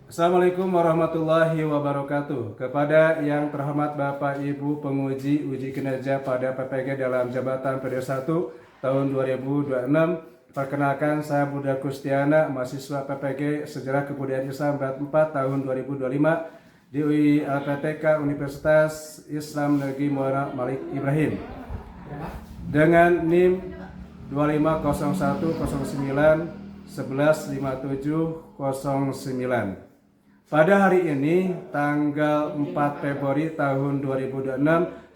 Assalamualaikum warahmatullahi wabarakatuh. Kepada yang terhormat Bapak Ibu penguji uji kinerja pada PPG dalam jabatan periode 1 tahun 2026, perkenalkan saya Budha Kustiana, mahasiswa PPG Sejarah Kebudayaan Islam berat 4 tahun 2025 di UI LPTK Universitas Islam Negeri Muara Malik Ibrahim dengan NIM 250109115709. Pada hari ini, tanggal 4 Februari tahun 2026,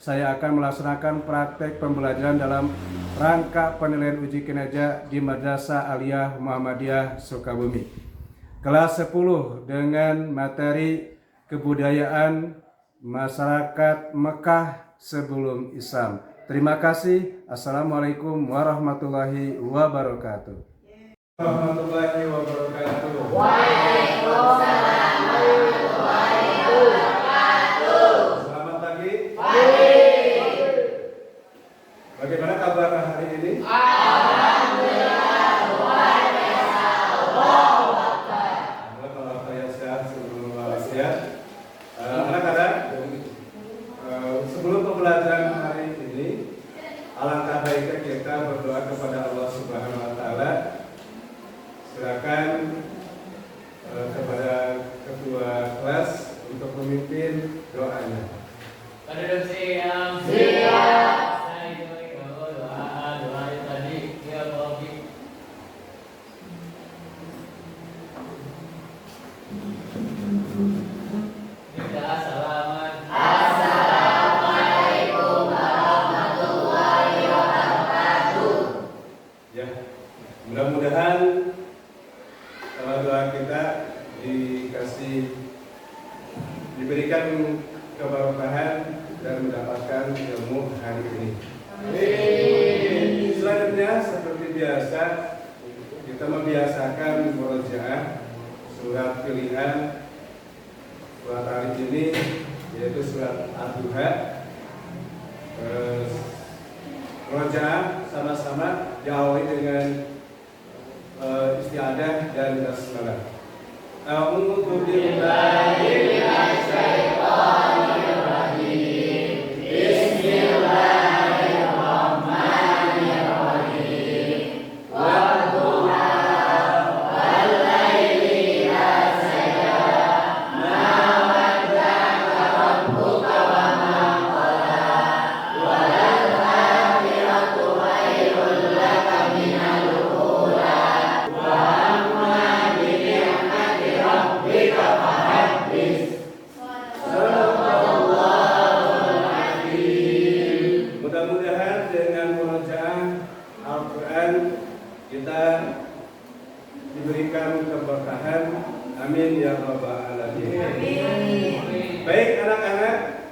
saya akan melaksanakan praktek pembelajaran dalam rangka penilaian uji kinerja di Madrasah Aliyah Muhammadiyah Sukabumi. Kelas 10 dengan materi kebudayaan masyarakat Mekah sebelum Islam. Terima kasih. Assalamualaikum warahmatullahi wabarakatuh. Warahmatullahi wabarakatuh. Waalaikumsalam. Selamat pagi. Bagaimana kabar hari ini? Alhamdulillah, luar biasa. Allahu Akbar. Kalau saya sehat, sebelum wasiat. Anak-anak, sebelum pembelajaran hari ini, alangkah baiknya kita berdoa kepada Allah Subhanahu Wa Taala. Silakan kepada ketua kelas untuk memimpin doanya. Pada siang. Assalamualaikum warahmatullahi wabarakatuh. Ya, mudah-mudahan doa kita diberikan keberkahan dan mendapatkan ilmu hari ini. Selanjutnya seperti biasa kita membiasakan murojaah surat pilihan surat hari ini, yaitu surat Ad-Duha. Murojaah sama-sama diawali dengan istiadah dan basmalah. A'udzu billahi minasyaitonir rajim. Bismillahirrahmanirrahim. Wadduha wal laili idza saja. Ma wadda'aka rabbuka wa ma qala. Walal akhiratu khairul laka minal ula. Mudah-mudahan dengan murojaah Al-Quran kita diberikan keberkahan. Amin ya rabbal alamin. Baik anak-anak,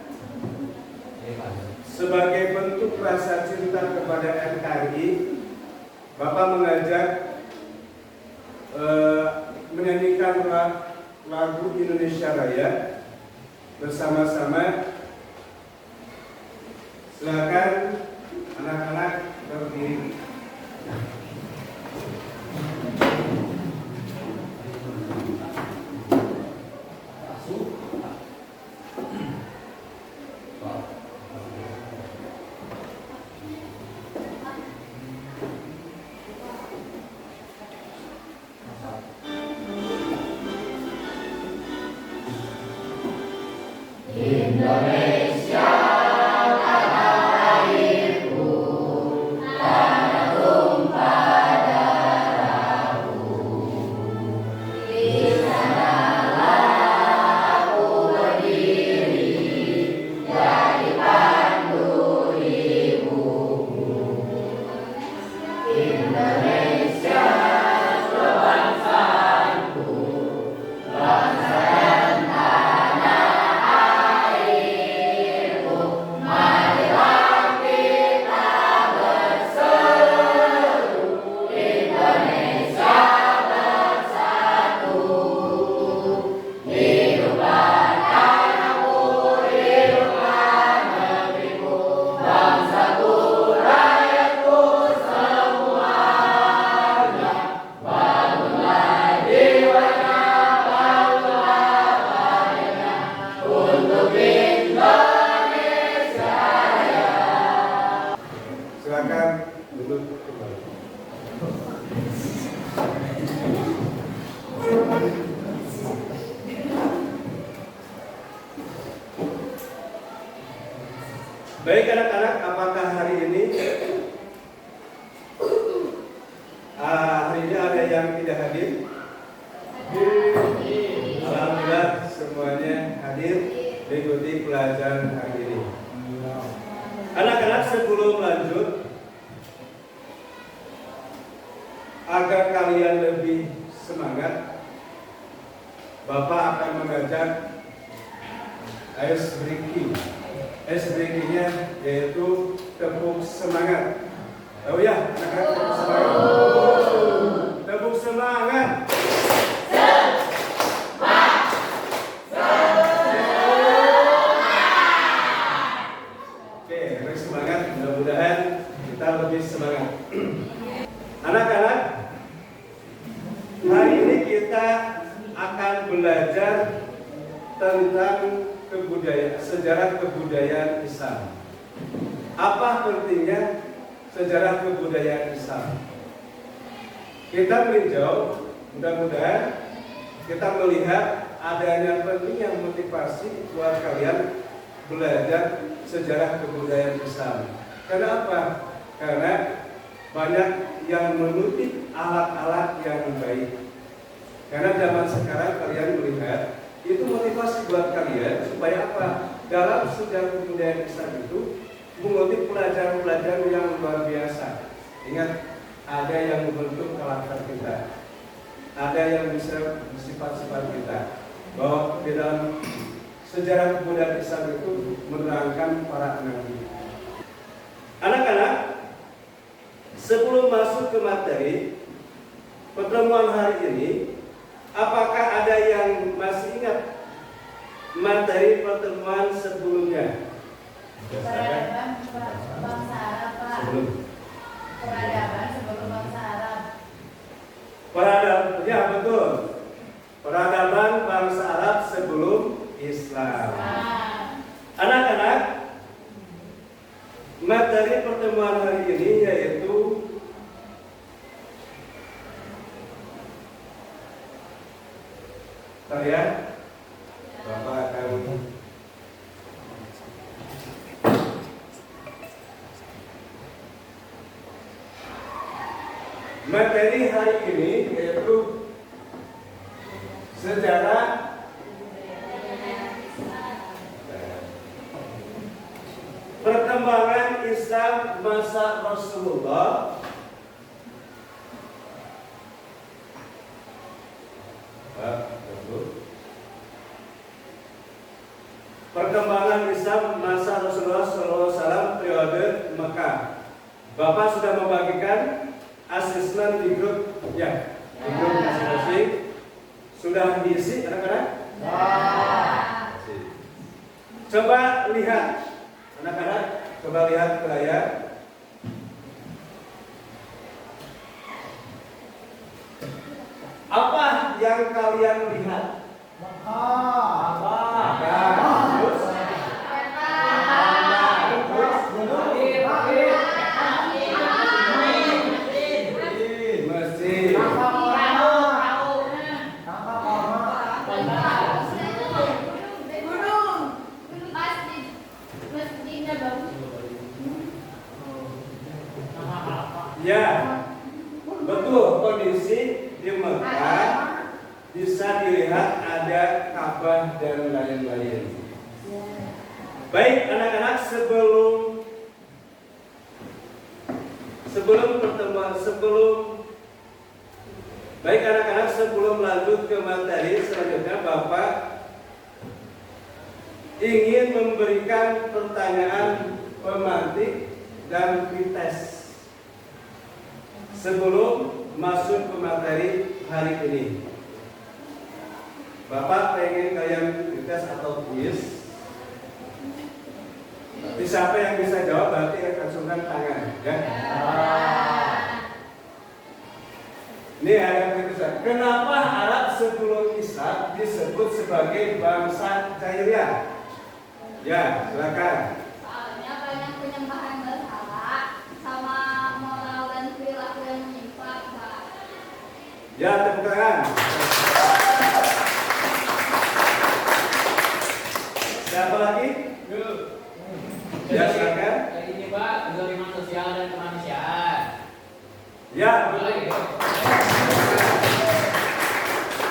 sebagai bentuk rasa cinta kepada NKRI, Bapak mengajak menyanyikan lagu Indonesia Raya bersama-sama. Silakan anak-anak berdiri. Indonesia tanah airku, tanah tumpah Baik anak-anak, apakah hari ini ada yang tidak hadir? Alhamdulillah semuanya hadir mengikuti pelajaran hari ini. Anak-anak, sebelum lanjut, agar kalian lebih semangat, Bapak akan mengajak ice breaking. Ice breaking-nya yaitu tepuk semangat. Oh ya, anak-anak, tepuk semangat. Tepuk semangat. Oke, lebih semangat. Mudah-mudahan kita lebih semangat. Anak-anak, hari ini kita akan belajar tentang sejarah kebudayaan Islam. Apa pentingnya sejarah kebudayaan Islam? Kita meninjau, mudah-mudahan kita melihat adanya pentingnya motivasi buat kalian belajar sejarah kebudayaan Islam. Kenapa? Karena banyak yang menuntut alat-alat yang baik. Karena zaman sekarang kalian melihat itu motivasi buat kalian supaya apa? Dalam sejarah kebudayaan Islam itu mengutip pelajaran-pelajaran yang luar biasa. Ingat, ada yang membentuk karakter kita, ada yang bisa sifat-sifat kita. Bahwa di dalam sejarah kebudayaan Islam itu menerangkan para nabi. Anak-anak, sebelum masuk ke materi pertemuan hari ini, apakah ada yang masih ingat materi pertemuan sebelumnya? Peradaban bangsa Arab, Pak. Peradaban sebelum bangsa Arab. Peradaban, ya betul. Peradaban bangsa Arab sebelum Islam. Anak-anak, materi pertemuan hari ini yaitu ya, Bapak akan materi hari ini yaitu sejarah perkembangan Islam masa Rasulullah. Perkembangan Islam masa Rasulullah SAW periode Mekah. Bapak sudah membagikan asesmen di grup, ya, di grup masing-masing. Sudah diisi anak-anak? Coba lihat, anak-anak, coba lihat ke layar. Apa yang kalian lihat? Ya, betul, kondisi di Mekah bisa dilihat ada Ka'bah dan lain-lain. Baik anak-anak, sebelum lanjut ke materi selanjutnya, Bapak ingin memberikan pertanyaan pemantik dan krites sebelum masuk ke materi hari ini. Bapak pengen kalian krites atau kuis. Siapa yang bisa jawab berarti acungkan tangan, ya. Ini ada krites. Kenapa Arab sebelum Islam disebut sebagai bangsa jahiliyah? Ya, silakan. Soalnya banyak penyembahan berhala sama moral dan perilaku Ya, tepuk tangan. Siapa lagi? Ya, silakan. Ini Pak, kezaliman sosial dan kemanusiaan. Ya. Boleh.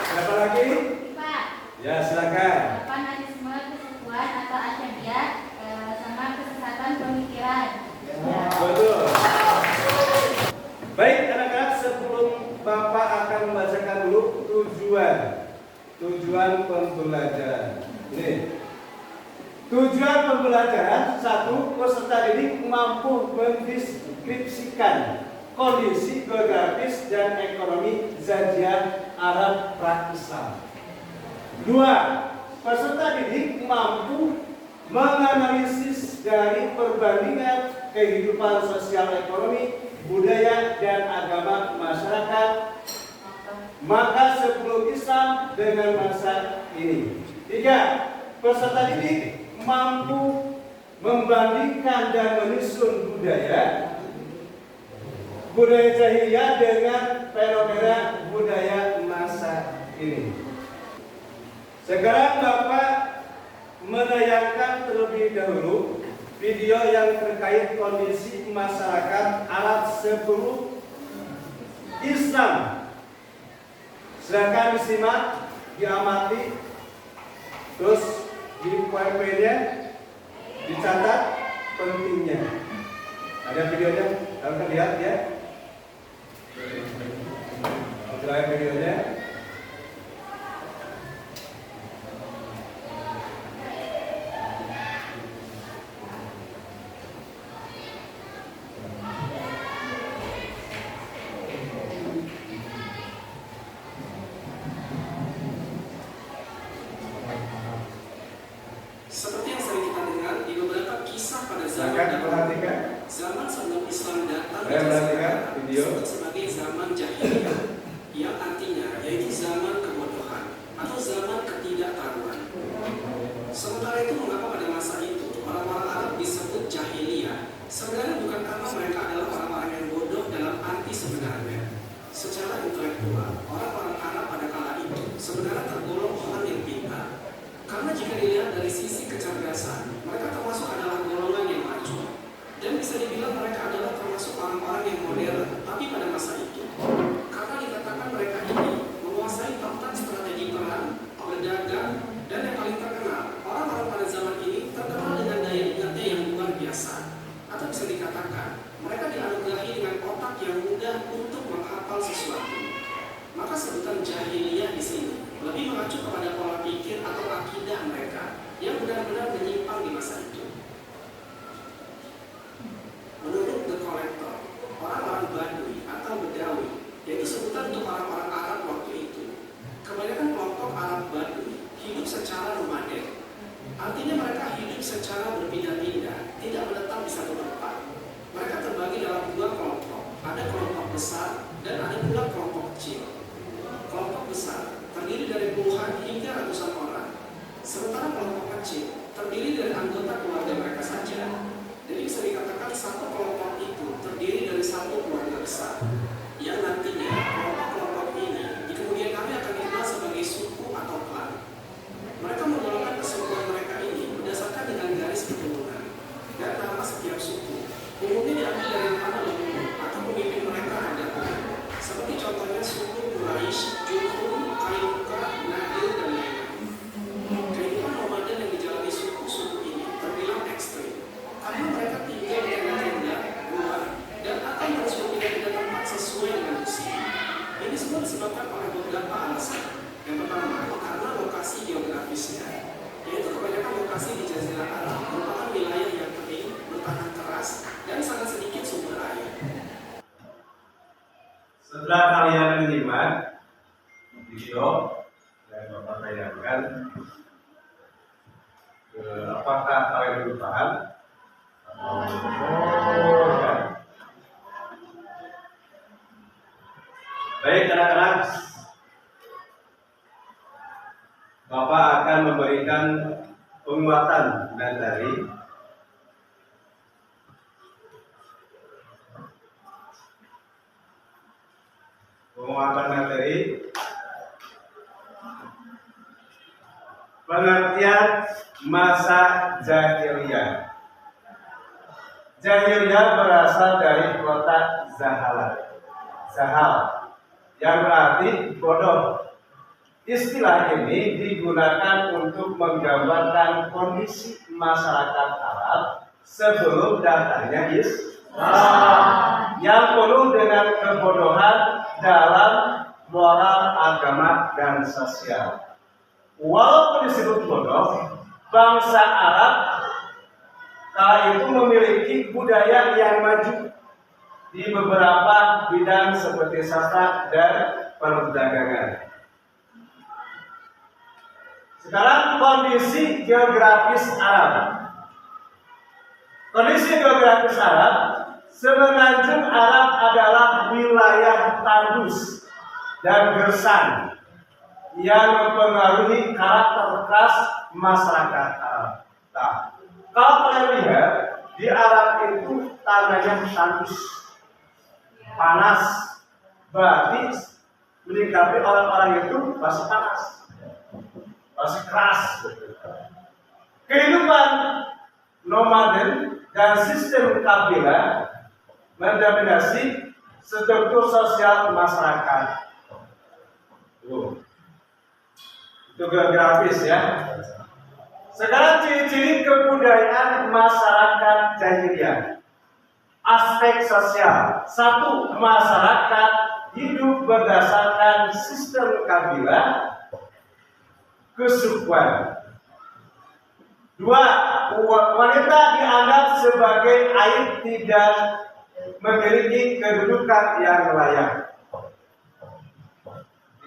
Siapa lagi? Pak, Ya, silakan. fanatisme, kesukuan atau asyadiah sama kesesatan pemikiran. Betul. Baik, anak-anak, sebelum Bapak akan membacakan dulu tujuan pembelajaran. Nih. Tujuan pembelajaran, satu, peserta didik mampu mendeskripsikan kondisi geografis dan ekonomi Zajia Arab Pra-Islam. Dua, peserta didik mampu menganalisis dari perbandingan kehidupan sosial ekonomi, budaya, dan agama masyarakat maka sebelum Islam dengan masa ini. Tiga, peserta didik mampu membandingkan dan menyusun budaya jahiliyah dengan fenomena budaya masa ini. Sekarang Bapak menayangkan terlebih dahulu video yang terkait kondisi masyarakat Arab sebelum Islam. Silakan disimak, diamati, terus di poin-poinnya dicatat pentingnya. Ada videonya, kalian lihat ya. Silakan videonya. Seperti yang sering kita dengar di beberapa kisah pada zaman Silakan dahulu, perhatikan. zaman sebelum Islam datang Saya perhatikan video. disebut sebagai zaman jahiliyah, yang artinya yaitu zaman kebodohan atau zaman ketidaktahuan. Sementara itu, mengapa pada masa itu orang-orang Arab disebut jahiliyah? Sebenarnya bukan karena mereka adalah orang-orang yang bodoh dalam arti sebenarnya. Secara intelektual, orang-orang Arab pada kala itu sebenarnya tergolong orang yang pintar. Karena jika dilihat dari sisi kecerdasan, mereka termasuk adalah golongan yang maju. Dan bisa dibilang mereka adalah termasuk orang-orang yang modern. Tapi pada masa itu, karena dikatakan mereka ini menguasai tentang strategi perang, berdagang, dan yang paling terkenal, orang-orang pada zaman ini terkenal dengan daya ingatnya yang luar biasa. Atau bisa dikatakan, mereka dianugerahi dengan otak yang mudah untuk menghafal sesuatu. Maka sebutan jahiliyah di sini lebih mengacu kepada pola pikir atau akidah mereka yang benar-benar menyimpang di masa itu. Menurut The Collector, orang-orang Badui atau Bedawi, yaitu sebutan untuk orang-orang Arab waktu itu, kebanyakan kelompok Arab Badui hidup secara nomaden. Artinya mereka hidup secara berpindah-pindah, tidak menetap di satu tempat. Mereka terbagi dalam dua kelompok, ada kelompok besar dan ada pula kelompok kecil. Kelompok besar terdiri dari puluhan hingga ratusan orang, sementara kelompok kecil terdiri dari anggota keluarga mereka saja. Jadi bisa dikatakan satu kelompok itu terdiri dari satu keluarga besar, yang nantinya kelompok-kelompok ini di kemudian hari akan dikenal sebagai suku atau klan. Mereka menggolongkan kesukuan mereka ini berdasarkan dengan garis keturunan dan nama setiap suku. Umumnya diambil dari nama leluhur atau pemimpin mereka adalah seperti contohnya suku Quraisy, Jurhum, Qainuqa, Nadir, dan lain-lain. Kehidupan nomaden yang dijalani suku-suku ini terbilang ekstrim karena mereka tinggal di tenda-tenda, rumah, dan akan harus berpindah-pindah tempat sesuai dengan usia. Ini semua disebabkan oleh beberapa alasan. Yang pertama, karena lokasi geografisnya, yaitu kebanyakan lokasi di Jazirah Arab merupakan wilayah yang kering, bertanah keras, dan sangat sedikit sumber air. Setelah kalian menyimak video yang Bapak tayangkan, apakah kalian belum paham? Baik anak-anak, Bapak akan memberikan penguatan materi Penguatan materi. Pengertian masa jahiliyah. Jahiliyah berasal dari kata zahal, yang berarti bodoh. Istilah ini digunakan untuk menggambarkan kondisi masyarakat Arab sebelum datangnya Islam, yang penuh dengan kebodohan dalam moral, agama, dan sosial. Walaupun disebut bodoh, bangsa Arab kala itu memiliki budaya yang maju di beberapa bidang seperti sastra dan perdagangan. Sekarang kondisi geografis Arab. Kondisi geografis Arab, semenanjung Arab adalah wilayah tandus dan gersang yang mempengaruhi karakter khas masyarakat Arab. Nah, kalau kalian lihat di Arab itu tanahnya tandus, panas, berarti menyikapi orang-orang itu pasti panas, pasti keras. Kehidupan nomaden dan sistem kabilah mendominasi struktur sosial masyarakat. Itu geografis ya. Sekarang ciri-ciri kebudayaan masyarakat jahiliyah. Aspek sosial. 1. Masyarakat hidup berdasarkan sistem kabilah, kesukuan. 2. Wanita dianggap sebagai aib, tidak memiliki kedudukan yang layak.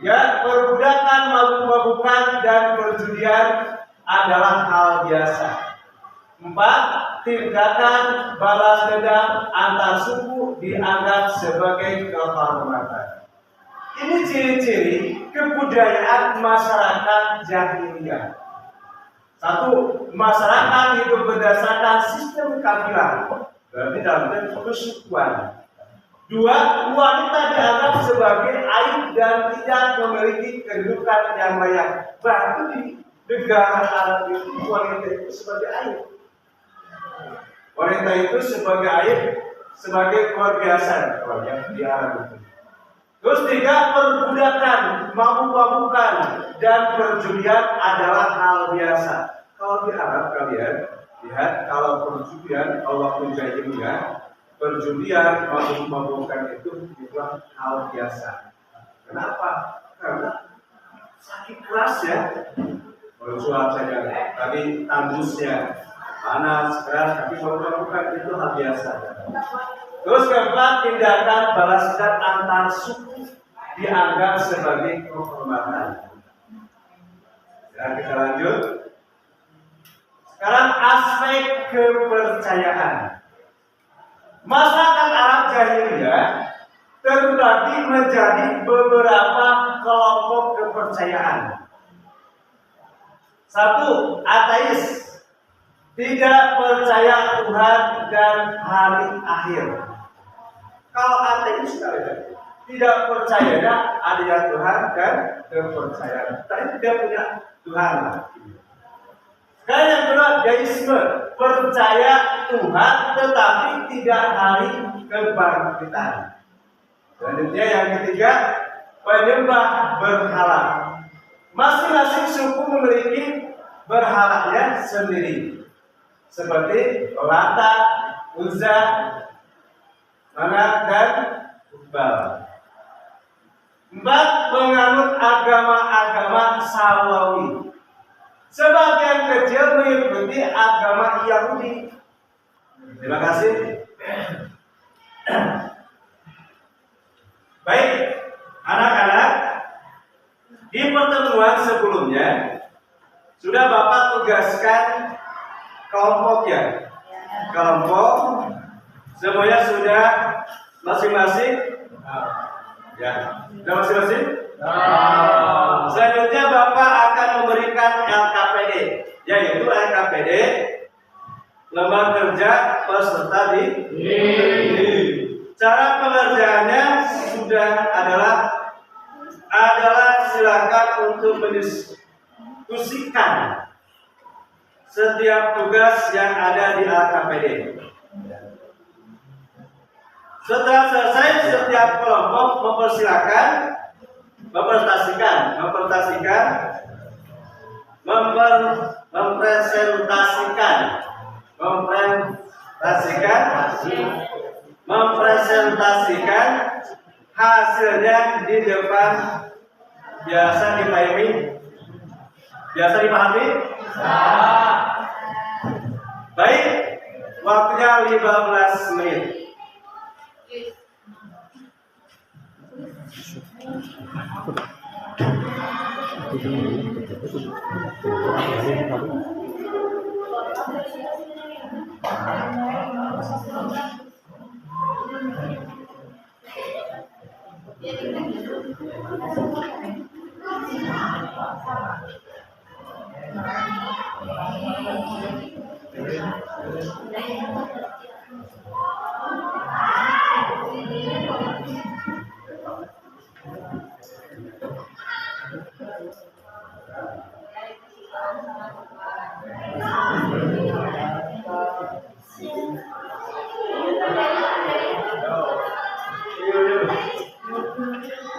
3. Perbudakan, mabuk-mabukan, dan perjudian adalah hal biasa. 4. Tindakan balas dendam antar suku dianggap sebagai kehormatan. Ini ciri-ciri kebudayaan masyarakat jahiliyah. 1. Masyarakat hidup berdasarkan sistem kabilah, berarti dalam bentuk kesukuan. 2. Wanita dianggap sebagai aib dan tidak memiliki kedudukan yang layak. Berarti di negara Arab itu wanita itu sebagai aib. Wanita itu sebagai aib, sebagai keluargaan kalau yang di Arab itu. Terus 3. Perbudakan, mabuk-mabukan, dan perjudian adalah hal biasa. Kalau di Arab kalian lihat, kalau perjudian Allah menjadinya, perjudian, mabuk-mabukan itu juga hal biasa. Kenapa? Karena sakit keras ya. Kalau saja tadi tandusnya panas, keras, tapi mabuk-mabukan itu hal biasa. Terus keempat, tindakan balas dendam antar suku dianggap sebagai kehormatan. Dan kita lanjut. Sekarang aspek kepercayaan. Masyarakat Arab jahiliyah terbagi menjadi beberapa kelompok kepercayaan. 1. Ateis, tidak percaya Tuhan dan hari akhir. Kalau ateis tidak percaya adanya Tuhan dan kepercayaan, tapi tidak punya Tuhan. Dan yang kedua, deisme, percaya Tuhan tetapi tidak hari kebangkitan. Selanjutnya yang ketiga, penyembah berhala. Masing-masing suku memiliki berhalanya sendiri, seperti Lata, Uzza, Manat, dan Ubal. 4. Penganut agama-agama Samawi. Sebagian kecil mengikuti agama Yahudi. Terima kasih. Baik, anak-anak, di pertemuan sebelumnya sudah Bapak tugaskan kelompok ya. Kelompok semuanya sudah masing-masing. Ya, sudah masing-masing. Selanjutnya Bapak akan memberikan LKPD, yaitu LKPD lembar kerja peserta di. Cara pengerjaannya sudah adalah mempersilahkan untuk mendiskusikan setiap tugas yang ada di AKPD. Setelah selesai, setiap kelompok mempersilahkan mempresentasikan hasilnya di depan. Biasa dipahami? Baik, waktunya 15 menit.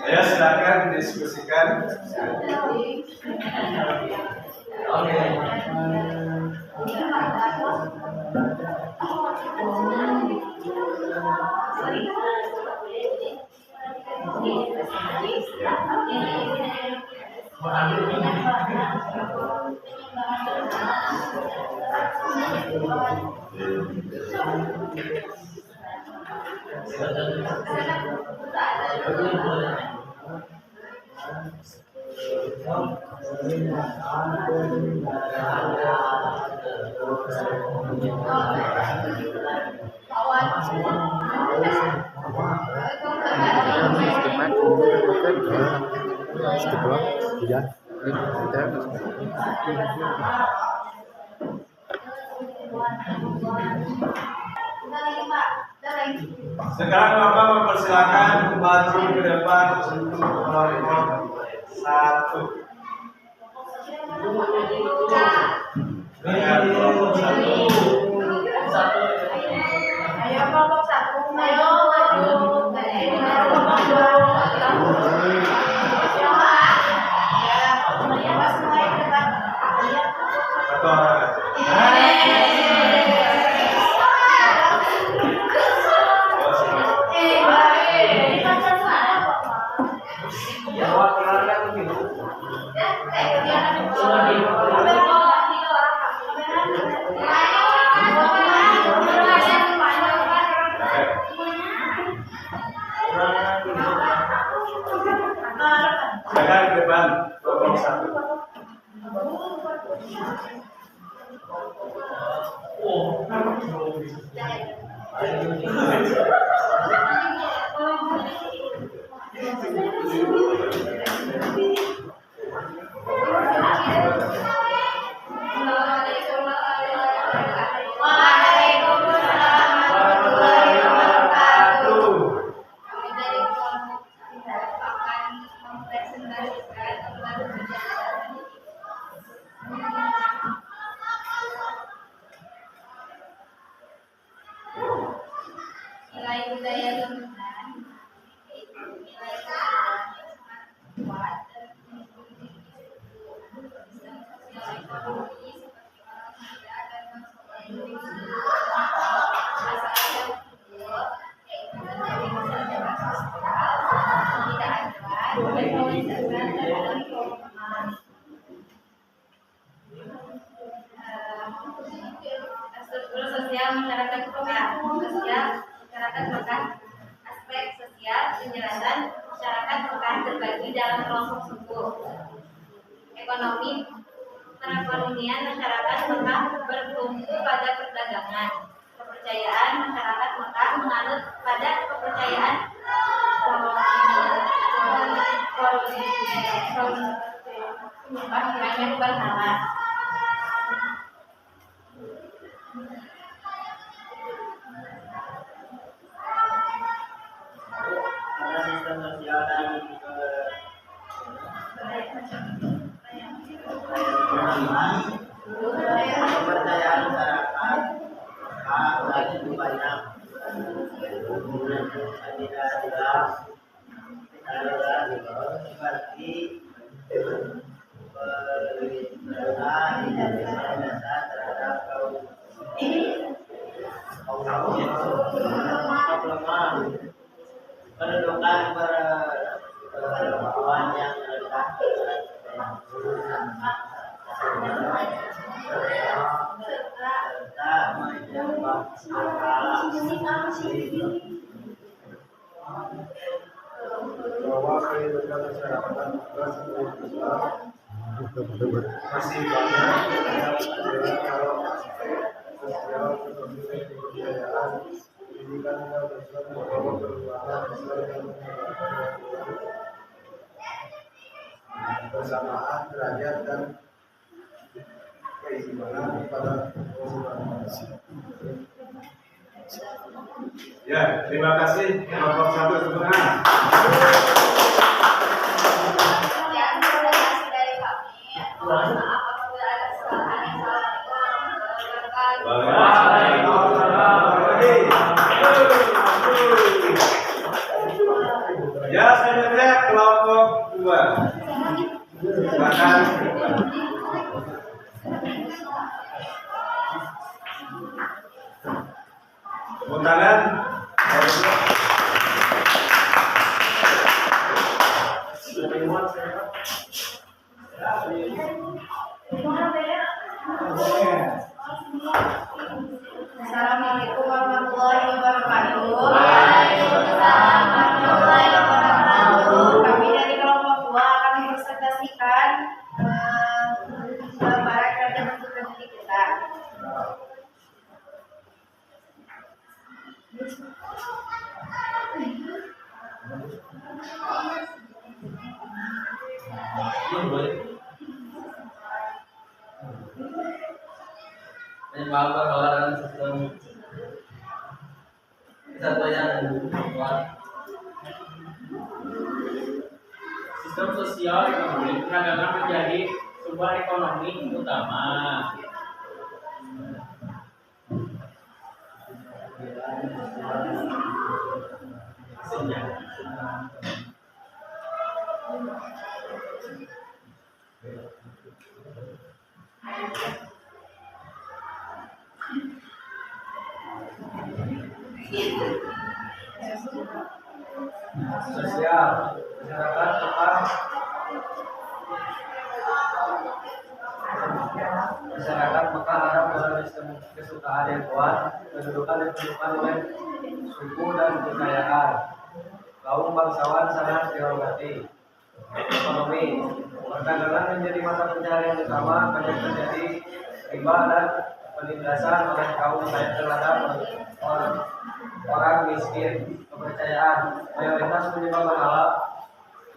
Ayo silakan diskusikan. Sekarang Bapak mempersilakan maju ke depan untuk kelompok 1. Dengan kelompok 1. Ayo kelompok 1. Ayo maju. Kelompok 2. Satu orang. Silakan ke depan kelompok 1. Nilai budaya lingkungan, nilai kuat dan sosial ekonomi seperti olahraga dan bahasa Arab, struktur sosial masyarakat aspek sosial penjelasan masyarakat Mekah terbagi dalam kelompok suku. Ekonomi perekonomian masyarakat Mekah bertumpu pada perdagangan. Kepercayaan masyarakat Mekah menganut pada kepercayaan menyembah banyak berhala. Sistem sosial dan kepercayaan masyarakat lagi itu banyak tidak jelas seperti pemerintahan tidak dasar terhadap kaum lemah, pendudukan perempuan yang rendah serta menjebak bahwa kehidupan masyarakat masih banyak kalau aspek sosial seperti kebudayaan, pendidikan dan membawa perubahan bersamaan derajat dan keimanan pada manusia. Ya, terima kasih kelompok 1 setengah. Sekian presentasi dari kami. Mohon maaf apabila ada kesalahan. Assalamualaikum warahmatullahi wabarakatuh. Ya, selanjutnya kelompok 2. Silakan. Tangan. Assalamualaikum warahmatullahi wabarakatuh. Waalaikumsalam warahmatullahi wabarakatuh. Kami dari kelompok 2 akan mempresentasikan gambaran kerja bentuk negeri kita. Menyebabkan dalam sistem kesatuan sistem sosial ekonomi perdagangan menjadi sumber ekonomi utama. Sosial masyarakat tetap Masyarakat maka ada pada sistem kesukaan yang kuat, kedudukan yang ditentukan oleh suku dan kekayaan. Kaum bangsawan sangat dihormati. Ekonomi, perdagangan menjadi mata pencaharian utama, banyak terjadi riba dan penindasan oleh kaum kaya terhadap orang miskin. Kepercayaan, mayoritas menyembah berhala,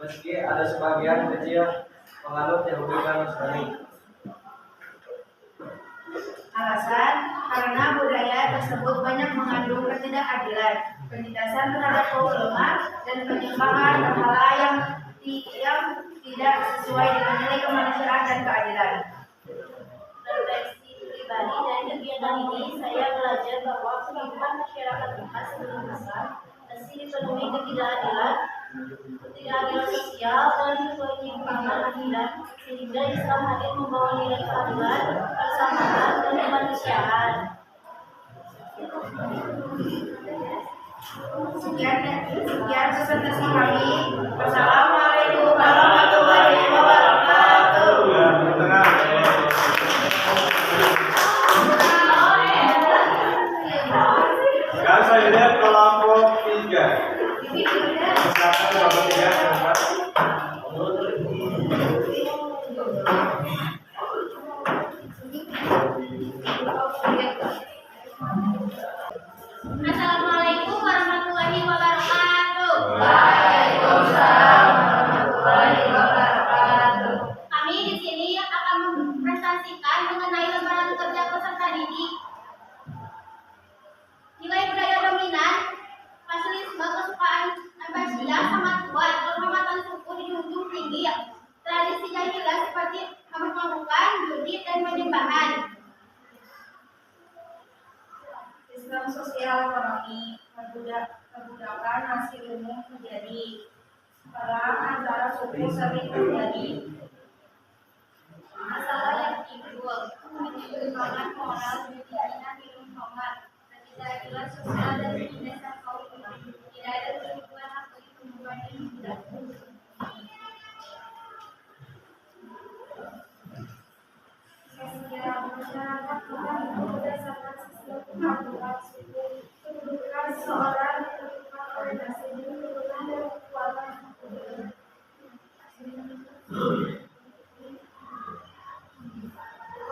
meski ada sebagian kecil penganut Yahudi dan Nasrani. Alasan karena budaya tersebut banyak mengandung ketidakadilan, penindasan terhadap kaum lemah, dan penyembahan berhala yang tidak sesuai dengan nilai kemanusiaan dan keadilan. Refleksi pribadi dari kegiatan ini, saya belajar bahwa kehidupan masyarakat kita sebelum besar masih dipenuhi ketidakadilan sosial dan penyimpangan akidah, sehingga Islam hadir membawa nilai keadilan, persamaan, dan kemanusiaan. Sekian presentasi kami. Wassalamualaikum warahmatullahi wabarakatuh. Sekarang saya lihat kelompok 3. Silakan kelompok 3. Assalamualaikum warahmatullahi wabarakatuh. Waalaikumsalam. suku kami terjadi. Masalah yang timbul penyimpangan moral, keinginan minum hormat, ketidakadilan sosial dan penindasan kaum tidak ada perlindungan hak bagi perempuan dan budak. Sosial masyarakat kita berdasarkan sistem pengaturan suku, kedudukan seorang ditentukan oleh nasib keturunan dan kekuatan keturunan.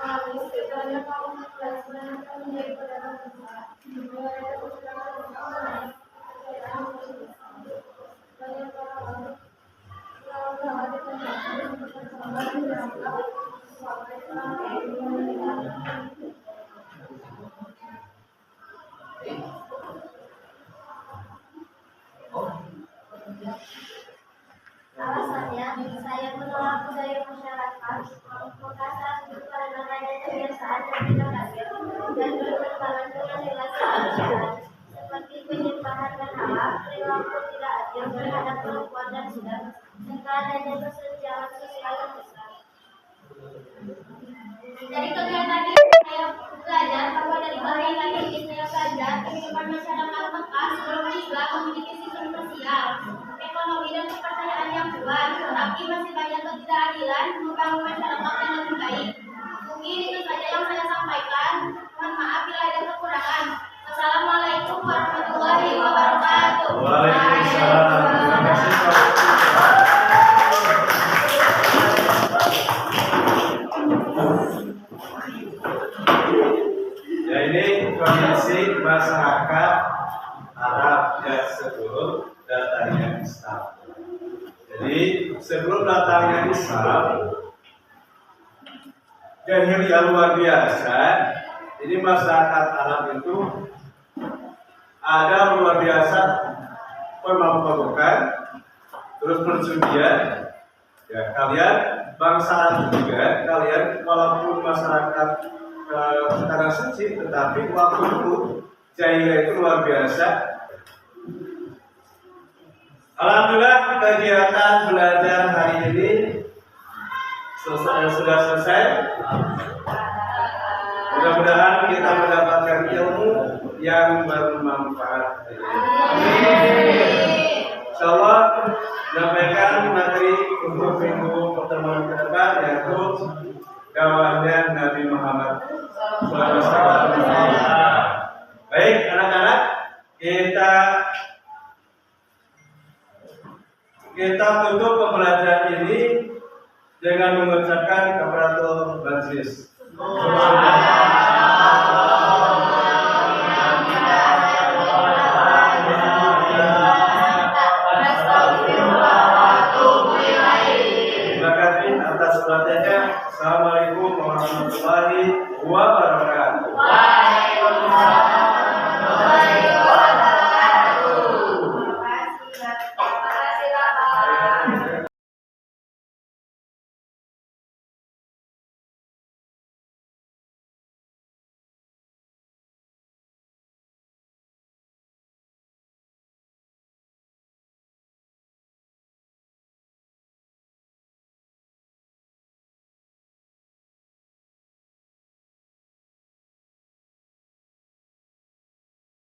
Melalui segalanya kaum pelajaran akan menjadi pedagang besar. Mulai dari perjalanan orang, perjalanan banyak orang berada di tempat yang bersama sampai alasannya, saya menolak budaya masyarakat mengkasar karena ada kebiasaan yang tidak adil dan bertentangan dengan relasi masyarakat seperti penyimpangan berhala, perilaku tidak adil terhadap perempuan dan budak, serta adanya kesenjangan sosial yang besar. Dari kegiatan ini saya belajar bahwa dari bahaya lagi saya belajar kehidupan masyarakat Mekah sebelum Islam memiliki sistem sosial, ekonomi dan kepercayaan yang kuat, tetapi masih banyak ketidakadilan membangun masyarakat yang lebih baik. Mungkin itu saja yang saya sampaikan. Mohon maaf bila ada kekurangan. Wassalamualaikum warahmatullahi wabarakatuh. Waalaikumsalam. Terima kasih Pak. Ya, ini kondisi masyarakat Arab yang sebelum datangnya Islam. Jadi sebelum datangnya Islam, jahiliyah luar biasa. Ini masyarakat Arab itu ada luar biasa pemabuk-mabukan, terus perjudian. Ya, kalian bangsa Arab juga, kalian walaupun masyarakat sekarang suci, tetapi waktu itu jahiliyah itu luar biasa. Alhamdulillah kegiatan belajar hari ini sudah selesai. Mudah-mudahan kita mendapatkan ilmu yang bermanfaat. Insyaallah menyampaikan materi untuk minggu pertemuan ke depan yaitu dakwahnya Nabi Muhammad SAW. Baik anak-anak, kita tutup pembelajaran ini dengan mengucapkan kafaratul majlis. Terima kasih atas perhatiannya. Assalamualaikum warahmatullahi wabarakatuh. Waalaikumsalam.